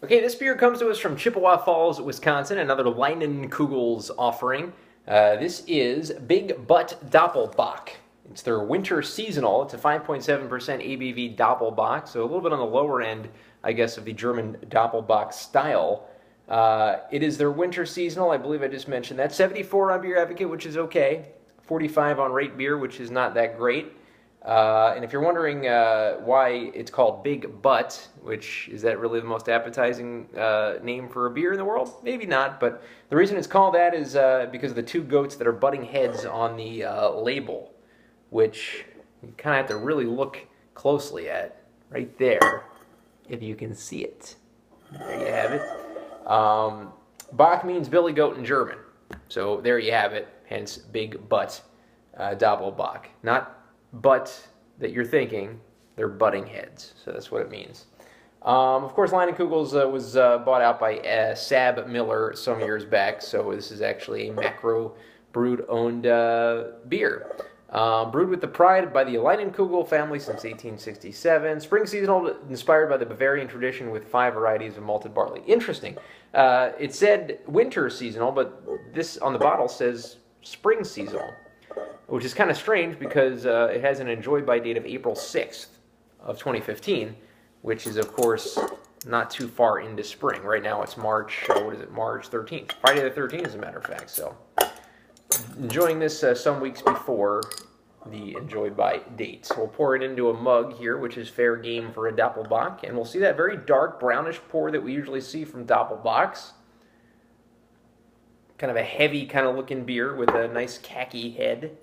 Okay, this beer comes to us from Chippewa Falls, Wisconsin, another Leinenkugels offering. This is Big Butt Doppelbock. It's their winter seasonal. It's a 5.7% ABV Doppelbock, so a little bit on the lower end, I guess, of the German Doppelbock style. It is their winter seasonal. I believe I just mentioned that. 74 on Beer Advocate, which is okay. 45 on Rate Beer, which is not that great. And if you're wondering why it's called Big Butt, which is that really the most appetizing name for a beer in the world? Maybe not, but the reason it's called that is because of the two goats that are butting heads on the label, which you kind of have to really look closely at right there, if you can see it. There you have it. Bach means billy goat in German, so there you have it, hence Big Butt Doppelbock. Not butt that you're thinking, they're butting heads, so that's what it means. Of course, Leinenkugels was bought out by Sab Miller some years back, so this is actually a macro brewed owned beer. Brewed with the pride by the Leinenkugel family since 1867. Spring seasonal, inspired by the Bavarian tradition with 5 varieties of malted barley. Interesting. It said winter seasonal, but this on the bottle says spring seasonal, which is kind of strange because it has an enjoy by date of April 6th of 2015, which is, of course, not too far into spring. Right now it's March, what is it, March 13th. Friday the 13th, as a matter of fact. So, enjoying this some weeks before the enjoy by date. So we'll pour it into a mug here, which is fair game for a Doppelbock. And we'll see that very dark brownish pour that we usually see from Doppelbocks. Kind of a heavy kind of looking beer with a nice khaki head.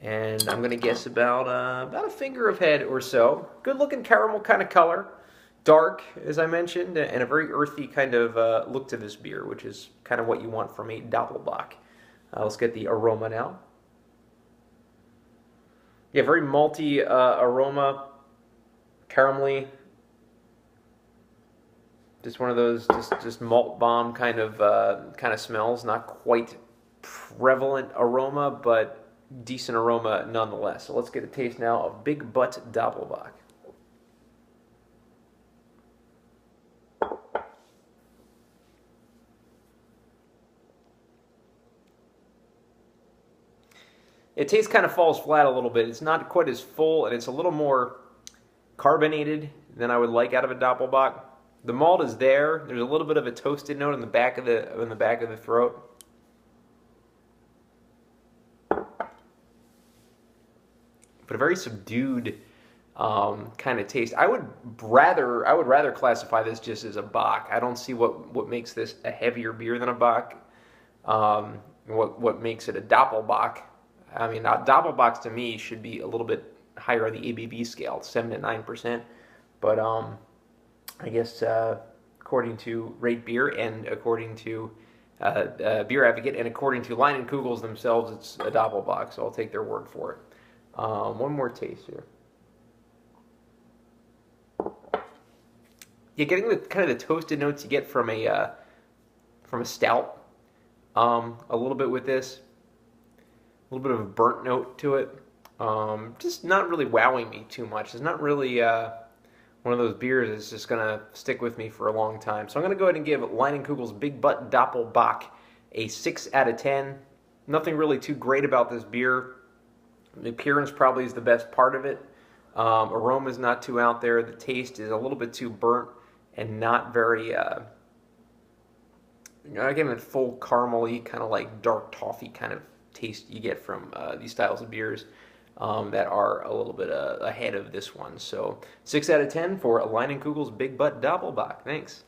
And I'm going to guess about a finger of head or so. Good looking caramel kind of color. Dark, as I mentioned, and a very earthy kind of look to this beer, which is kind of what you want from a Doppelbock. Let's get the aroma now. Yeah, very malty aroma, caramelly. Just one of those just malt bomb kind of smells. Not quite prevalent aroma, but decent aroma nonetheless. So let's get a taste now of Big Butt Doppelbock. It tastes kind of falls flat a little bit. It's not quite as full, and it's a little more carbonated than I would like out of a Doppelbock. The malt is there. There's a little bit of a toasted note in the back of the throat. But a very subdued kind of taste. I would rather classify this just as a Bock. I don't see what makes this a heavier beer than a Bock. What makes it a Doppelbock? I mean, Doppelbocks to me should be a little bit higher on the ABV scale, 7 to 9%. But I guess according to Rate Beer and according to Beer Advocate and according to Leinenkugels themselves, it's a Doppelbock. So I'll take their word for it. One more taste here. Yeah, getting the kind of the toasted notes you get from a stout. A little bit with this, a little bit of a burnt note to it. Just not really wowing me too much. It's not really one of those beers that's just gonna stick with me for a long time. So I'm gonna go ahead and give Leinenkugel's Big Butt Doppelbock a 6 out of 10. Nothing really too great about this beer. The appearance probably is the best part of it. Aroma is not too out there. The taste is a little bit too burnt and not very, again, a full caramely, kind of like dark toffee kind of taste you get from these styles of beers that are a little bit ahead of this one. So 6 out of 10 for Leinenkugel's Big Butt Doppelbock. Thanks.